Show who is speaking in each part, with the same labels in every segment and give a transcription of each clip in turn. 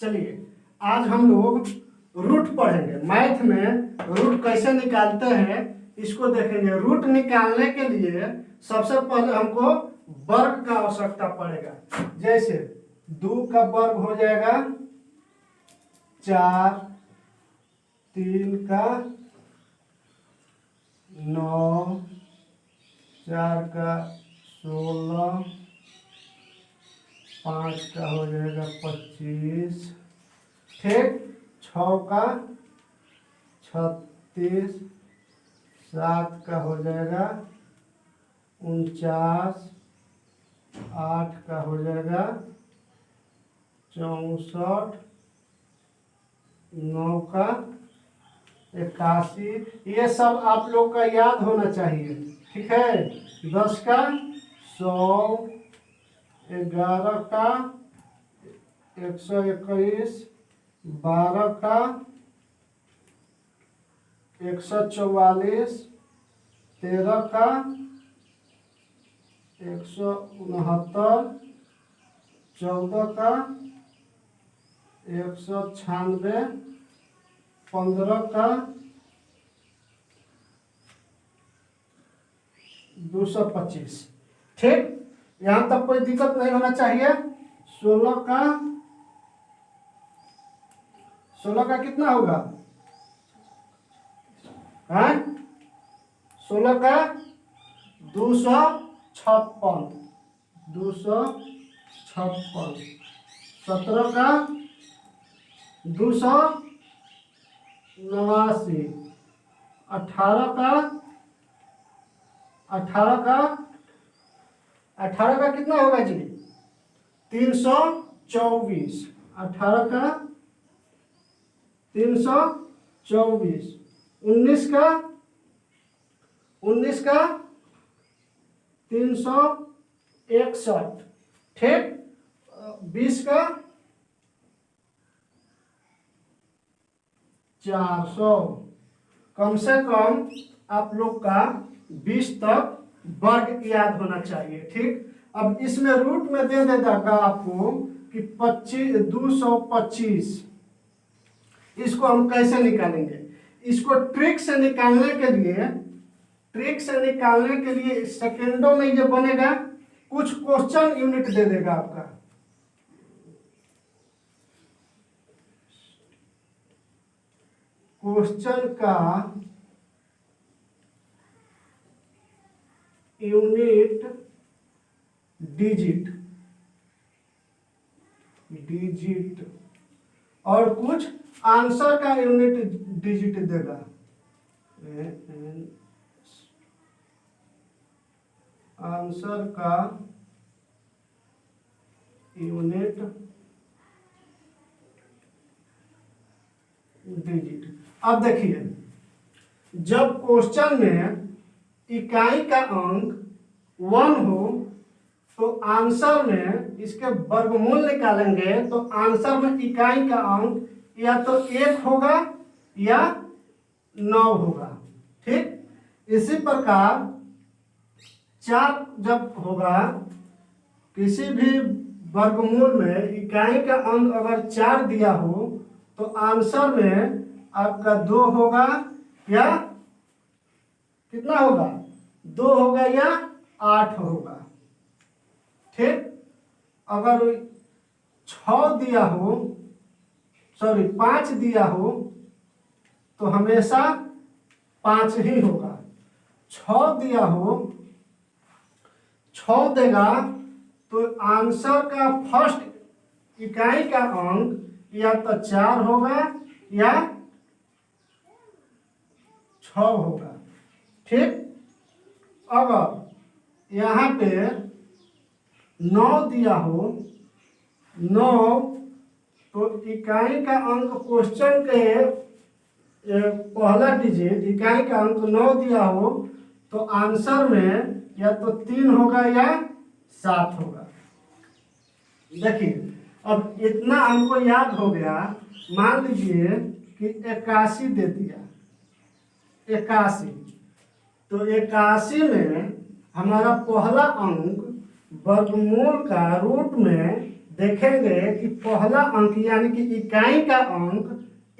Speaker 1: चलिए आज हम लोग रूट पढ़ेंगे। मैथ में रूट कैसे निकालते हैं इसको देखेंगे। रूट निकालने के लिए सबसे पहले हमको वर्ग का आवश्यकता पड़ेगा। जैसे 2 का वर्ग हो जाएगा 4, 3 का 9, 4 का 16, 5 का हो जाएगा 25, ठीक, 6 का 36, 7 का हो जाएगा 49, 8 का हो जाएगा 64, 9 का 81। ये सब आप लोग का याद होना चाहिए, ठीक है। 10 का 100, 11 का 121, 12 का 144, 13 का 169, 14 का 196, 15 का 225, ठीक। यहाँ तक कोई दिक्कत नहीं होना चाहिए। 16 का कितना होगा? 16 का 256, 256। 17 का 289, 18 का कितना होगा जी? 324, 18 का 324। 19 का 361, ठीक। 20 का 400। कम से कम आप लोग का 20 तक वर्ग याद होना चाहिए, ठीक। अब इसमें रूट में दे देगा आपको कि 225। इसको हम कैसे निकालेंगे? इसको ट्रिक से निकालने के लिए सेकेंडों में ये बनेगा। कुछ क्वेश्चन यूनिट दे देगा आपका। क्वेश्चन का यूनिट डिजिट और कुछ आंसर का यूनिट डिजिट देगा। आंसर का यूनिट डिजिट। अब देखिए, जब क्वेश्चन में इकाई का अंक 1 हो तो आंसर में इसके वर्गमूल निकालेंगे तो आंसर में इकाई का अंक या तो 1 होगा या 9 होगा, ठीक। इसी प्रकार 4 जब होगा, किसी भी वर्गमूल में इकाई का अंक अगर 4 दिया हो तो आंसर में आपका 2 होगा या कितना होगा? 2 होगा या 8 होगा, ठीक। अगर 6 दिया हो, 5 दिया हो तो हमेशा 5 ही होगा। 6 दिया हो, 6 देगा तो आंसर का फर्स्ट इकाई का अंक या तो 4 होगा या 6 होगा, ठीक। अगर यहाँ पे 9 दिया हो, 9 तो इकाई का अंक क्वेश्चन के पहला डिजिट इकाई का अंक 9 दिया हो तो आंसर में या तो 3 होगा या 7 होगा। देखिए, अब इतना हमको याद हो गया। मान लीजिए कि 81 दे दिया, 81 तो 81 में हमारा पहला अंक वर्गमूल का रूट में देखेंगे कि पहला अंक यानी कि इकाई का अंक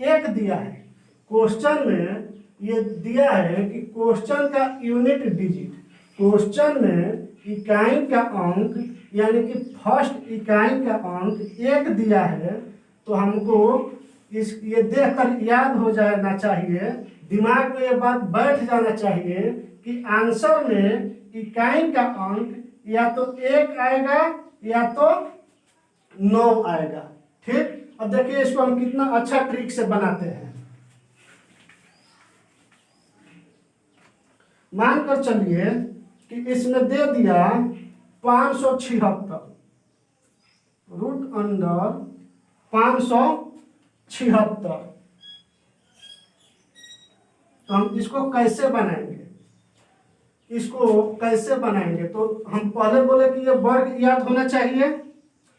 Speaker 1: 1 दिया है। क्वेश्चन में ये दिया है कि क्वेश्चन का यूनिट डिजिट, क्वेश्चन में इकाई का अंक यानी कि फर्स्ट इकाई का अंक 1 दिया है। तो हमको ये देखकर याद हो जाना चाहिए, दिमाग में ये बात बैठ जाना चाहिए कि आंसर में इकाई का अंक या तो 1 आएगा या तो 9 आएगा। ठीक, अब देखिए इसको हम कितना अच्छा ट्रिक से बनाते हैं। मानकर चलिए कि इसमें दे दिया 576 रूट अंडर 576। तो हम इसको कैसे बनाएंगे, इसको कैसे बनाएंगे? तो हम पहले बोले कि ये वर्ग याद होना चाहिए।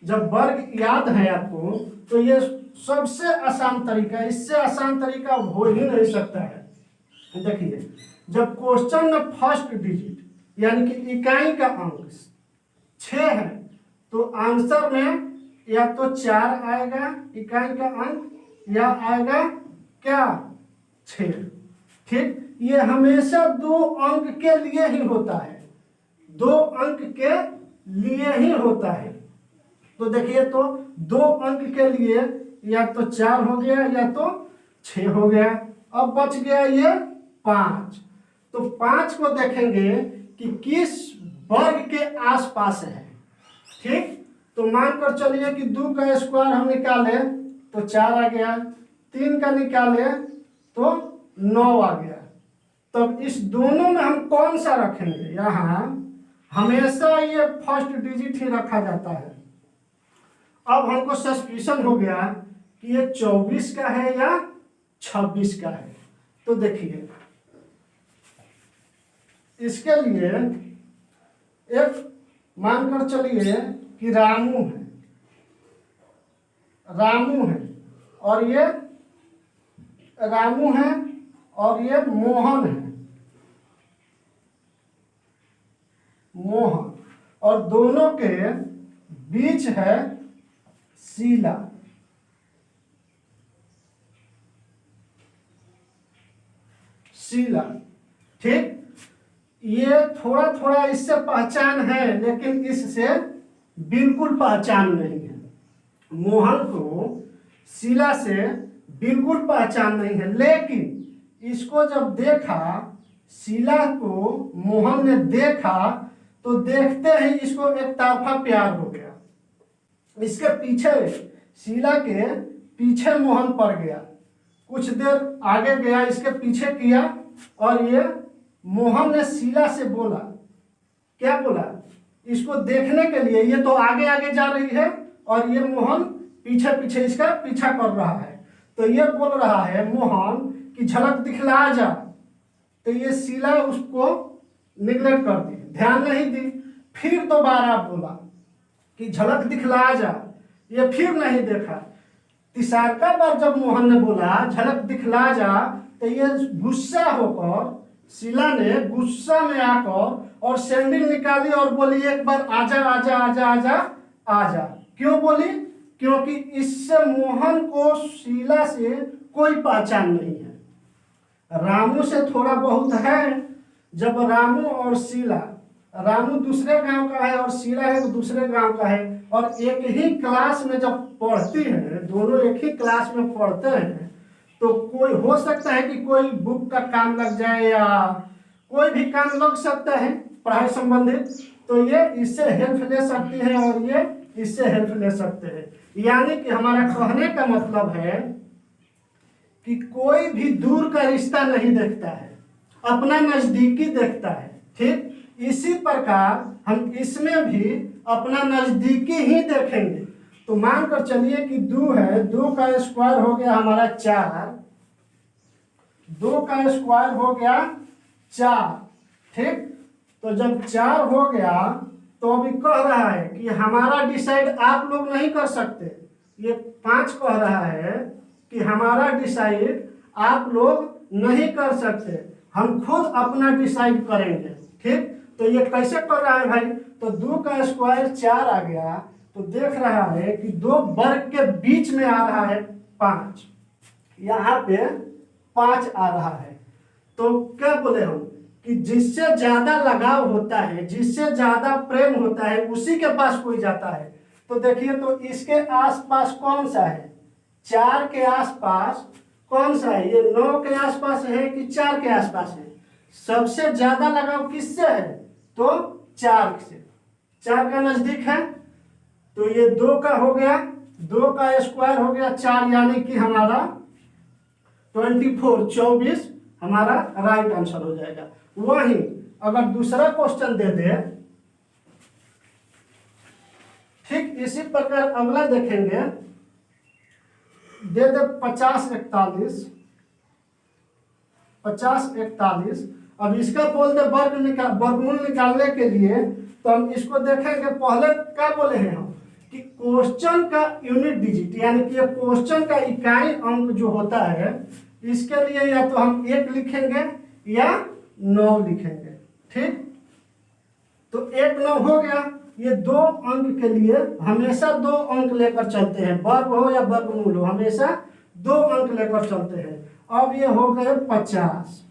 Speaker 1: जब वर्ग याद है आपको तो ये सबसे आसान तरीका है, इससे आसान तरीका हो ही नहीं सकता है। देखिए, जब क्वेश्चन में फर्स्ट डिजिट यानी कि इकाई का अंक 6 है तो आंसर में या तो 4 आएगा इकाई का अंक या आएगा क्या 6। ठीक, ये हमेशा 2 अंक के लिए ही होता है, 2 अंक के लिए ही होता है। तो देखिए, तो 2 अंक के लिए या तो 4 हो गया या तो 6 हो गया। अब बच गया ये 5। तो 5 को देखेंगे कि किस वर्ग के आसपास है। ठीक, तो मानकर चलिए कि 2 का स्क्वायर हम निकाले तो 4 आ गया, 3 का निकाले तो 9 आ गया। तब इस दोनों में हम कौन सा रखेंगे? यहाँ हमेशा ये फर्स्ट डिजिट ही रखा जाता है। अब हमको सस्पिशन हो गया कि ये 24 का है या 26 का है। तो देखिए, इसके लिए एक मानकर चलिए कि रामू है और ये रामू है और ये मोहन है, मोहन, और दोनों के बीच है शीला। शीला, ठीक, ये थोड़ा थोड़ा इससे पहचान है लेकिन इससे बिल्कुल पहचान नहीं है। मोहन को शीला से बिल्कुल पहचान नहीं है, लेकिन इसको जब देखा, शीला को मोहन ने देखा तो देखते ही इसको एक तरफा प्यार हो गया। इसके पीछे, शीला के पीछे मोहन पड़ गया, कुछ देर आगे गया, इसके पीछे किया और ये मोहन ने शीला से बोला, क्या बोला? इसको देखने के लिए ये तो आगे आगे जा रही है और ये मोहन पीछे पीछे इसका पीछा कर रहा है। तो ये बोल रहा है मोहन कि झलक दिखला जा। तो ये शीला उसको निगलेक्ट कर दी, ध्यान नहीं दी। फिर दोबारा बोला कि झलक दिखला जा, ये फिर नहीं देखा। तीसरा बार जब मोहन ने बोला झलक दिखला जा तो ये गुस्सा होकर, शीला ने गुस्सा में आकर और सैंडल निकाली और बोली एक बार आजा आजा आजा आजा आजा। क्यों बोली? क्योंकि इससे मोहन को शीला से कोई पहचान नहीं है। रामू से थोड़ा बहुत है। जब रामू और शीला, रामू दूसरे गांव का है और शीला एक दूसरे गांव का है, और एक ही क्लास में जब पढ़ती है, दोनों एक ही क्लास में पढ़ते हैं, तो कोई हो सकता है कि कोई बुक का काम लग जाए या कोई भी काम लग सकता है पढ़ाई संबंधित, तो ये इससे हेल्प ले सकती है और ये इससे हेल्प ले सकते हैं। यानी कि हमारा कहने का मतलब है कि कोई भी दूर का रिश्ता नहीं देखता है, अपना नजदीकी देखता है। ठीक, इसी प्रकार हम इसमें भी अपना नजदीकी ही देखेंगे। तो मानकर चलिए कि 2 है, 2 का स्क्वायर हो गया हमारा 4, 2 का स्क्वायर हो गया 4। ठीक, तो जब 4 हो गया तो अभी कह रहा है कि हमारा डिसाइड आप लोग नहीं कर सकते। ये 5 कह रहा है कि हमारा डिसाइड आप लोग नहीं कर सकते, हम खुद अपना डिसाइड करेंगे। ठीक, तो ये कैसे कर रहा है भाई? तो 2 का स्क्वायर 4 आ गया, तो देख रहा है कि दो वर्ग के बीच में आ रहा है 5, यहाँ पे 5 आ रहा है। तो क्या बोले हम कि जिससे ज्यादा लगाव होता है, जिससे ज्यादा प्रेम होता है, उसी के पास कोई जाता है। तो देखिए, तो इसके आसपास कौन सा है? 4 के आसपास कौन सा है? ये 9 के आसपास है कि 4 के आसपास है? सबसे ज्यादा लगाव किससे है? तो 4 से। 4 का नजदीक है, तो ये 2 का हो गया, 2 का स्क्वायर हो गया 4, यानी कि हमारा 24 हमारा राइट आंसर हो जाएगा। वहीं अगर दूसरा क्वेश्चन दे दे, ठीक इसी प्रकार अगला देखेंगे, दे दे 50 41, 50 41। अब इसका बोल दे वर्गमूल निकालने के लिए, तो हम इसको देखेंगे। पहले क्या बोले हैं हम कि क्वेश्चन का यूनिट डिजिट, यानी कि क्वेश्चन का इकाई अंक जो होता है, इसके लिए या तो हम 1 लिखेंगे या 9 लिखेंगे। ठीक, तो 1 9 हो गया। ये 2 अंक के लिए हमेशा 2 अंक लेकर चलते हैं, वर्ग हो या वर्गमूल हो, हमेशा 2 अंक लेकर चलते हैं। अब ये हो गए 50।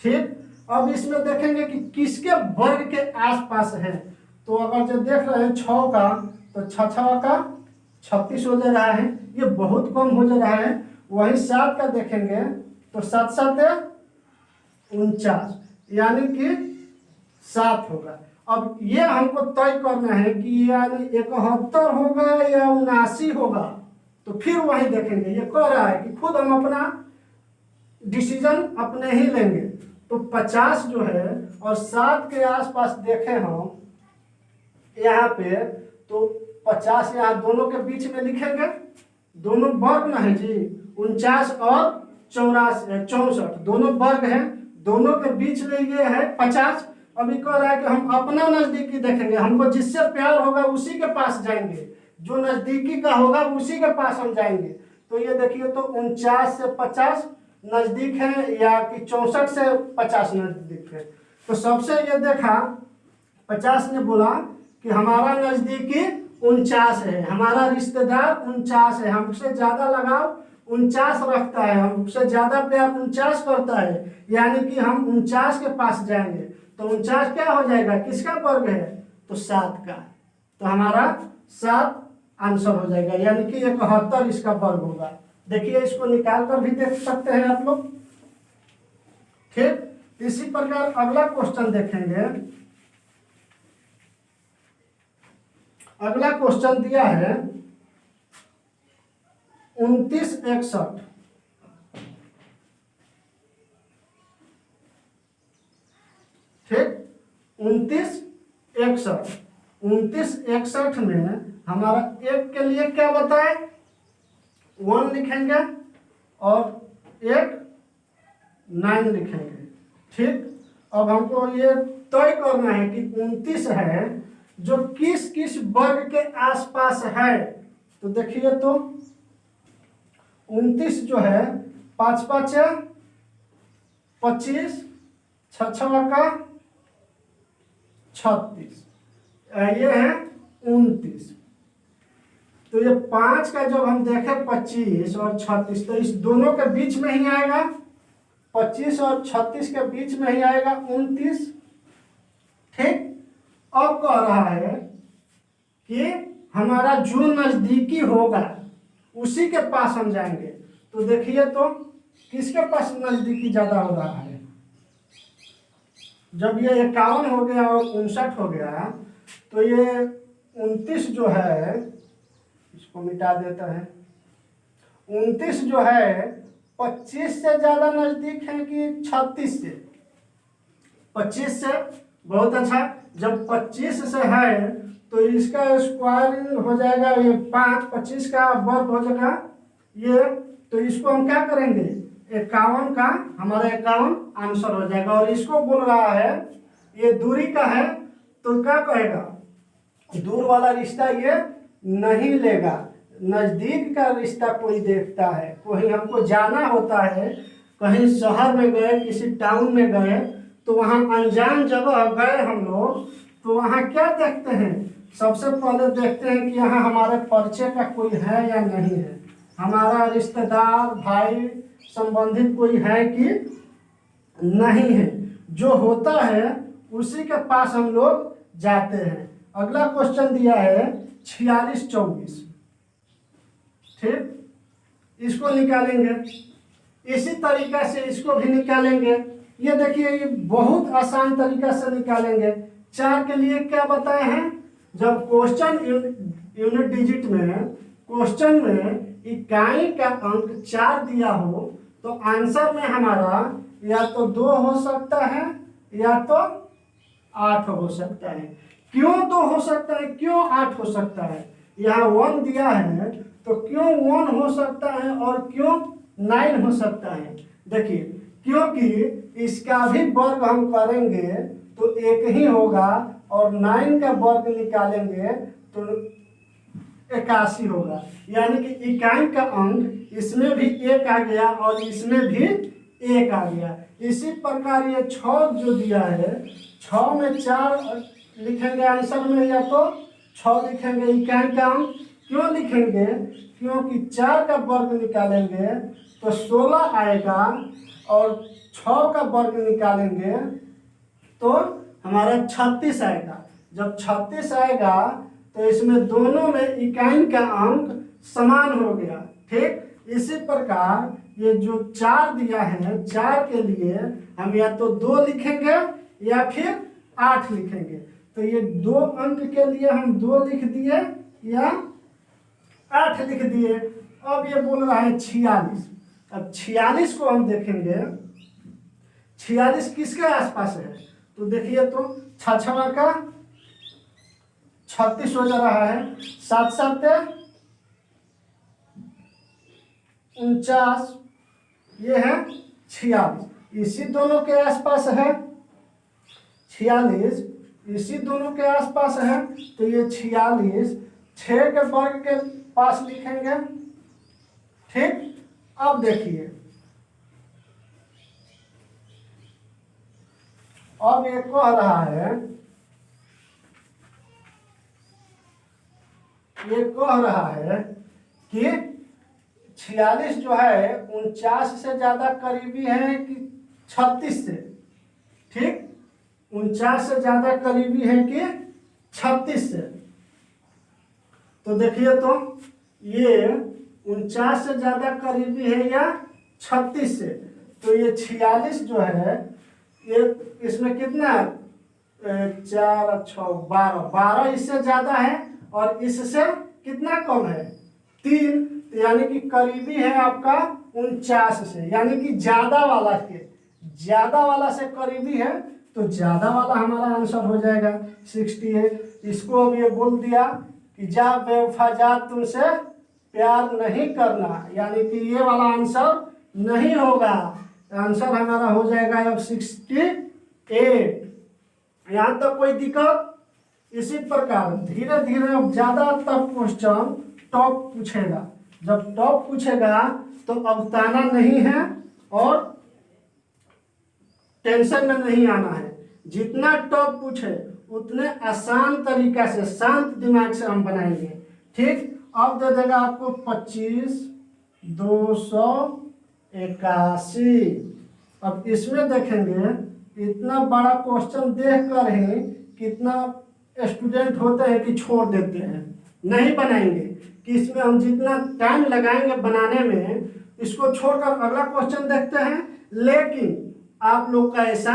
Speaker 1: ठीक, अब इसमें देखेंगे कि किसके वर्ग के आसपास है। तो अगर जो देख रहे हैं 6 का, तो 6 का 36 हो जा रहा है, ये बहुत कम हो जा रहा है। वहीं 7 का देखेंगे तो 7 7 49, यानी कि 7 होगा। अब ये हमको तय करना है कि यानी 71 होगा या 79 होगा। तो फिर वहीं देखेंगे, ये कह रहा है कि खुद हम अपना डिसीजन अपने ही लेंगे। तो 50 जो है और 7 के आसपास देखें हम यहाँ पे, तो 50 यहाँ दोनों के बीच में लिखेंगे, दोनों वर्ग में है जी, 49 और 64 दोनों वर्ग हैं, दोनों के बीच में ये है 50। अभी कह रहा है कि हम अपना नजदीकी देखेंगे, हमको जिससे प्यार होगा उसी के पास जाएंगे, जो नजदीकी का होगा उसी के पास हम जाएंगे। तो ये देखिए, तो 49 से 50 नजदीक है या कि 64 से 50 नजदीक है। तो सबसे ये देखा, 50 ने बोला कि हमारा नजदीकी 49 है, हमारा रिश्तेदार 49 है, हमसे ज्यादा लगाव 49 रखता है, हमसे ज्यादा प्यार 49 करता है, यानी कि हम 49 के पास जाएंगे। तो 49 क्या हो जाएगा, किसका वर्ग है? तो 7 का। तो हमारा 7 आंसर हो जाएगा, यानी कि 71 इसका वर्ग होगा। देखिए, इसको निकाल कर भी देख सकते हैं आप लोग। ठीक, इसी प्रकार अगला क्वेश्चन देखेंगे। अगला क्वेश्चन दिया है 29 61। ठीक, 29 61। 29 61 में हमारा 1 के लिए क्या बताए, 1 लिखेंगे और 1 9 लिखेंगे। ठीक, अब हमको ये तय करना है कि 29 है जो किस किस वर्ग के आसपास है। तो देखिए, तो 29 जो है 5 5 25, 6 6 का 36, ये है 29। तो ये 5 का जब हम देखें 25 और 36, तो इस दोनों के बीच में ही आएगा, 25 और 36 के बीच में ही आएगा 29। ठीक, अब कह रहा है कि हमारा जो नजदीकी होगा उसी के पास हम जाएंगे। तो देखिए, तो किसके पास नजदीकी ज्यादा हो रहा है? जब ये 51 हो गया और 59 हो गया, तो ये 29 जो है, इसको मिटा देता है, 29 जो है 25 से ज्यादा नजदीक है कि 36 से? 25 से, बहुत अच्छा। जब 25 से है तो इसका स्क्वायरिंग हो जाएगा, ये 5, 25 का वर्ग हो जाएगा ये। तो इसको हम क्या करेंगे, 51 का, हमारा 51 आंसर हो जाएगा। और इसको बोल रहा है ये दूरी का है, तो क्या कहेगा, दूर वाला रिश्ता ये नहीं लेगा, नजदीक का रिश्ता कोई देखता है। कोई हमको जाना होता है, कहीं शहर में गए, किसी टाउन में गए, तो वहाँ अनजान जगह गए हम लोग, तो वहाँ क्या देखते हैं, सबसे पहले देखते हैं कि यहाँ हमारे परिचय का कोई है या नहीं है, हमारा रिश्तेदार भाई संबंधित कोई है कि नहीं है। जो होता है उसी के पास हम लोग जाते हैं। अगला क्वेश्चन दिया है 4624, ठीक, इसको निकालेंगे। इसी तरीका से इसको भी निकालेंगे। ये देखिए ये बहुत आसान तरीका से निकालेंगे। 4 के लिए क्या बताए हैं, जब क्वेश्चन यूनिट डिजिट में क्वेश्चन में इकाई का अंक 4 दिया हो तो आंसर में हमारा या तो 2 हो सकता है या तो 8 हो सकता है। क्यों 2 हो सकता है, क्यों 8 हो सकता है? यहाँ 1 दिया है तो क्यों 1 हो सकता है और क्यों 9 हो सकता है? देखिए, क्योंकि इसका भी वर्ग हम करेंगे तो एक ही होगा और 9 का वर्ग निकालेंगे तो 81 होगा। यानी कि इकाई का अंक इसमें भी 1 आ गया और इसमें भी 1 आ गया। इसी प्रकार ये 6 जो दिया है, 6 में 4 लिखेंगे आंसर में, या तो 6 लिखेंगे इकाई का अंक। क्यों लिखेंगे? क्योंकि 4 का वर्ग निकालेंगे तो 16 आएगा और 6 का वर्ग निकालेंगे तो हमारा 36 आएगा। जब 36 आएगा तो इसमें दोनों में इकाई का अंक समान हो गया, ठीक। इसी प्रकार ये जो 4 दिया है, 4 के लिए हम या तो 2 लिखेंगे या फिर 8 लिखेंगे। तो ये 2 अंक के लिए हम 2 लिख दिए या 8 लिख दिए। अब ये बोल रहा है 46। अब 46 को हम देखेंगे, 46 किसके आसपास है? तो देखिए तो 6 का 36 हो जा रहा है, 7 7 49, ये है 46। इसी दोनों के आसपास है 46, इसी दोनों के आसपास है। तो ये 46 6 के वर्ग के पास लिखेंगे, ठीक। अब देखिए, अब ये कह रहा है, ये कह रहा है कि 46 जो है 49 से ज्यादा करीबी है कि 36 से, ठीक। 49 से ज्यादा करीबी है कि 36 से। तो देखिए तो ये 49 से ज्यादा करीबी है या 36 से। तो ये 46 जो है ये इसमें कितना 4 6 12 इससे ज्यादा है और इससे कितना कम है 3। तो यानी कि करीबी है आपका 49 से, यानी कि ज्यादा वाला के ज्यादा वाला से करीबी है तो ज्यादा वाला हमारा आंसर हो जाएगा 68। इसको अब ये बोल दिया कि जा बेवफा जा तुमसे प्यार नहीं करना, यानी कि ये वाला आंसर नहीं होगा। आंसर हमारा हो जाएगा अब 68। यहाँ तक कोई दिक्कत? इसी प्रकार धीरे धीरे अब ज्यादातर क्वेश्चन टॉप पूछेगा। जब टॉप पूछेगा तो अवताना नहीं है और टेंशन में नहीं आना है। जितना टॉप पूछे उतने आसान तरीका से शांत दिमाग से हम बनाएंगे, ठीक। अब दे देगा आपको 25 281। अब इसमें देखेंगे इतना बड़ा क्वेश्चन देख कर ही कितना स्टूडेंट होते हैं कि छोड़ देते हैं, नहीं बनाएंगे। कि इसमें हम जितना टाइम लगाएंगे बनाने में, इसको छोड़कर अगला क्वेश्चन देखते हैं। लेकिन आप लोग का ऐसा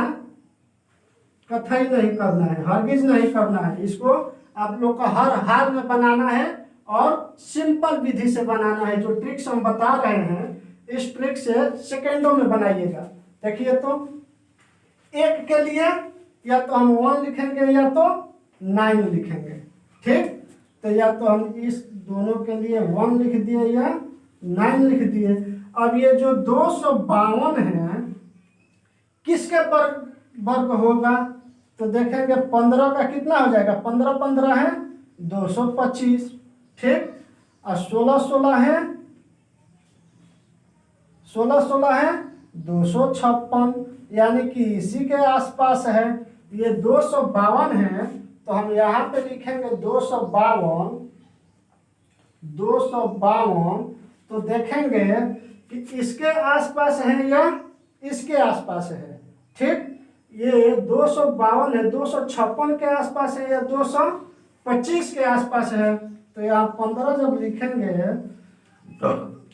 Speaker 1: कतई नहीं करना है, हरगिज नहीं करना है। इसको आप लोग का हर हाल में बनाना है और सिंपल विधि से बनाना है। जो ट्रिक्स हम बता रहे हैं इस ट्रिक से सेकेंडों में बनाइएगा। देखिए तो 1 के लिए या तो हम 1 लिखेंगे या तो 9 लिखेंगे, ठीक। तो या तो हम इस दोनों के लिए 1 लिख दिए या 9 लिख दिए। अब ये जो 252 है किसके वर्ग होगा? तो देखेंगे 15 का कितना हो जाएगा, 15 15 है 225, ठीक। और 16 16 है 16 16 है 256, यानी कि इसी के आसपास है। ये 252 है तो हम यहाँ पे लिखेंगे 252, 252। तो देखेंगे कि इसके आसपास है या इसके आसपास है। ठीक, ये 252 है, 256 के आसपास है या 225 के आसपास है। तो यहाँ 15 जब लिखेंगे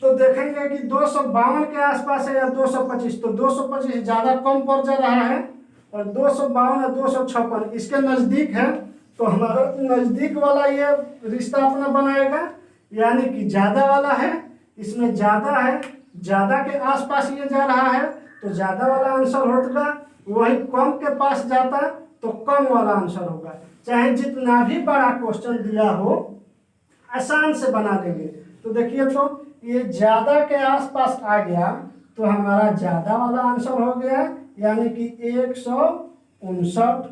Speaker 1: तो देखेंगे कि 252 के आसपास है या 225। तो 225 ज़्यादा कम पड़ जा रहा है और 252 है 256 इसके नज़दीक है। तो हमारा नज़दीक वाला ये रिश्ता अपना बनाएगा, यानी कि ज़्यादा वाला है, इसमें ज़्यादा है, ज़्यादा के आसपास ये जा रहा है तो ज़्यादा वाला आंसर होगा। वही कम के पास जाता तो कम वाला आंसर होगा। चाहे जितना भी बड़ा क्वेश्चन दिया हो आसान से बना देंगे। तो देखिए, तो ये ज़्यादा के आसपास आ गया तो हमारा ज़्यादा वाला आंसर हो गया, यानी कि 159।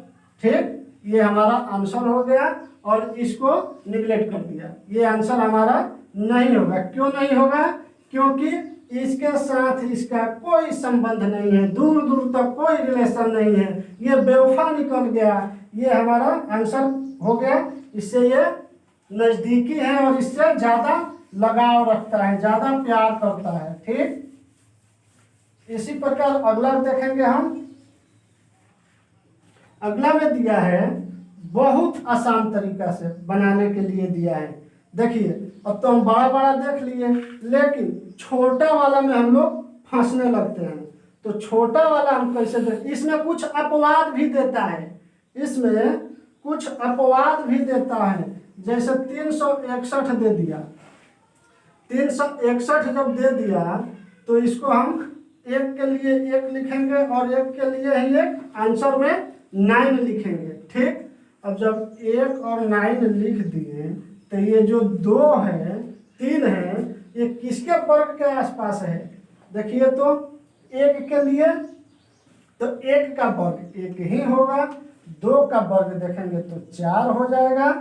Speaker 1: ठीक, ये हमारा आंसर हो गया और इसको निगलेक्ट कर दिया। ये आंसर हमारा नहीं होगा। क्यों नहीं होगा? क्योंकि इसके साथ इसका कोई संबंध नहीं है, दूर दूर तक कोई रिलेशन नहीं है, ये बेवफा निकल गया। ये हमारा आंसर हो गया। इससे ये नज़दीकी है और इससे ज़्यादा लगाव रखता है, ज़्यादा प्यार करता है। ठीक, इसी प्रकार अगला देखेंगे हम। अगला में दिया है, बहुत आसान तरीका से बनाने के लिए दिया है। देखिए, अब तो हम बड़ा बड़ा देख लिए, लेकिन छोटा वाला में हम लोग फंसने लगते हैं। तो छोटा वाला हम कैसे देख, इसमें कुछ अपवाद भी देता है, इसमें कुछ अपवाद भी देता है। जैसे 361 दे दिया, 361 जब दे दिया तो इसको हम एक के लिए एक लिखेंगे और एक के लिए ही एक, आंसर में 9 लिखेंगे। ठीक, अब जब 1 और 9 लिख दिए तो ये जो 2 है 3 है, ये किसके वर्ग के आसपास है? देखिए, तो 1 के लिए तो 1 का वर्ग 1 ही होगा, 2 का वर्ग देखेंगे तो 4 हो जाएगा।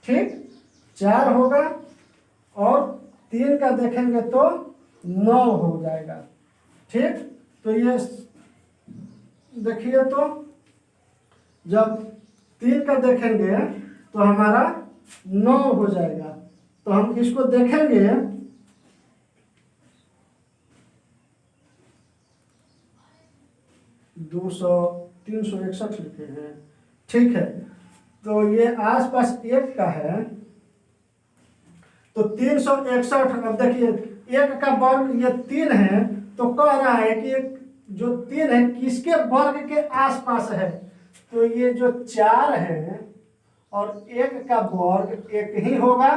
Speaker 1: ठीक, 4 होगा और 3 का देखेंगे तो 9 हो जाएगा। ठीक, तो ये देखिए, तो जब 3 का देखेंगे तो हमारा 9 हो जाएगा। तो हम इसको देखेंगे, दो सौ 361 लिखे हैं। ठीक है, तो ये आसपास 1 का है तो 361। अब देखिए, 1 का वर्ग ये 3 है, तो कह रहा है कि जो 3 है किसके वर्ग के आसपास है? तो ये जो 4 है और 1 का वर्ग 1 ही होगा।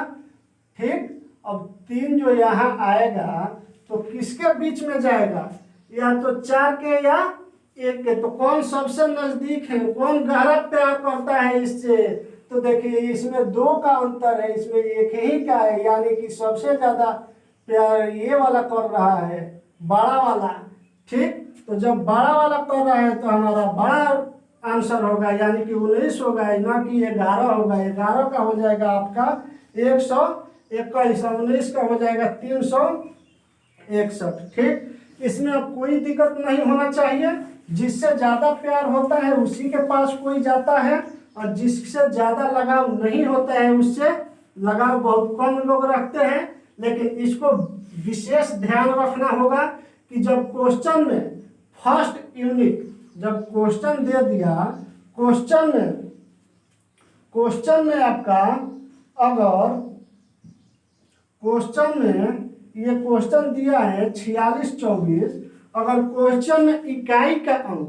Speaker 1: ठीक, अब 3 जो यहाँ आएगा तो किसके बीच में जाएगा? या तो 4 के या 1 के। तो कौन सबसे नजदीक है, कौन गहरा प्यार करता है इससे? तो देखिए, इसमें 2 का अंतर है, इसमें 1 ही का है, यानी कि सबसे ज्यादा प्यार ये वाला कर रहा है, बड़ा वाला। ठीक, तो जब बड़ा वाला कर रहा है तो हमारा बड़ा आंसर होगा, यानी कि 19 होगा, ना कि 11 होगा। 11 का हो जाएगा आपका 121, 19 का हो जाएगा 361। ठीक, इसमें अब कोई दिक्कत नहीं होना चाहिए। जिससे ज़्यादा प्यार होता है उसी के पास कोई जाता है, और जिससे ज़्यादा लगाव नहीं होता है उससे लगाव बहुत कम लोग रखते हैं। लेकिन इसको विशेष ध्यान रखना होगा कि जब क्वेश्चन में फर्स्ट यूनिट जब क्वेश्चन दे दिया, क्वेश्चन में आपका अगर क्वेश्चन में ये क्वेश्चन दिया है 46-24, अगर क्वेश्चन में इकाई का अंक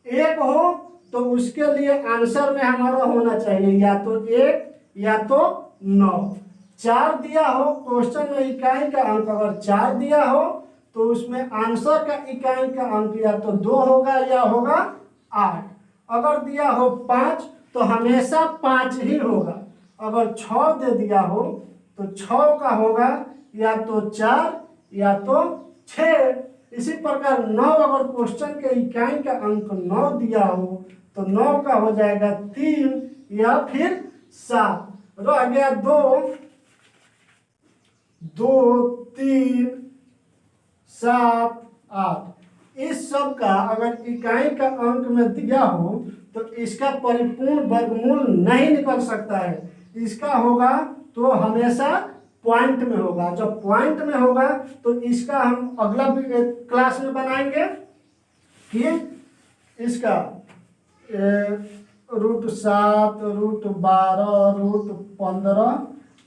Speaker 1: 1 हो तो उसके लिए आंसर में हमारा होना चाहिए या तो 1 या तो 9। 4 दिया हो क्वेश्चन में इकाई का अंक अगर 4 दिया हो तो उसमें आंसर का इकाई का अंक या तो 2 होगा या होगा 8। अगर दिया हो 5 तो हमेशा 5 ही होगा। अगर 6 दे दिया हो तो 6 का होगा या तो 4 या तो 6। इसी प्रकार 9 अगर क्वेश्चन के इकाई का अंक 9 दिया हो तो 9 का हो जाएगा 3 या फिर 7। रह गया 2, 3, 7, 8। इस सब का अगर इकाई का अंक में दिया हो तो इसका परिपूर्ण वर्गमूल नहीं निकल सकता है। इसका होगा तो हमेशा पॉइंट में होगा। जब पॉइंट में होगा तो इसका हम अगला क्लास में बनाएंगे कि इसका √7, √12, √15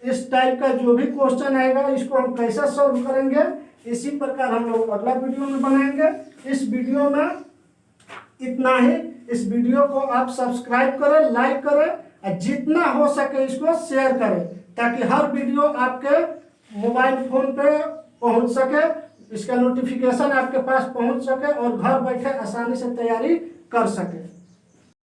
Speaker 1: इस टाइप का जो भी क्वेश्चन आएगा इसको हम कैसे सॉल्व करेंगे, इसी प्रकार हम लोग अगला वीडियो में बनाएंगे। इस वीडियो में इतना ही। इस वीडियो को आप सब्सक्राइब करें, लाइक करें और जितना हो सके इसको शेयर करें ताकि हर वीडियो आपके मोबाइल फोन पे पहुंच सके, इसका नोटिफिकेशन आपके पास पहुंच सके और घर बैठे आसानी से तैयारी कर सके।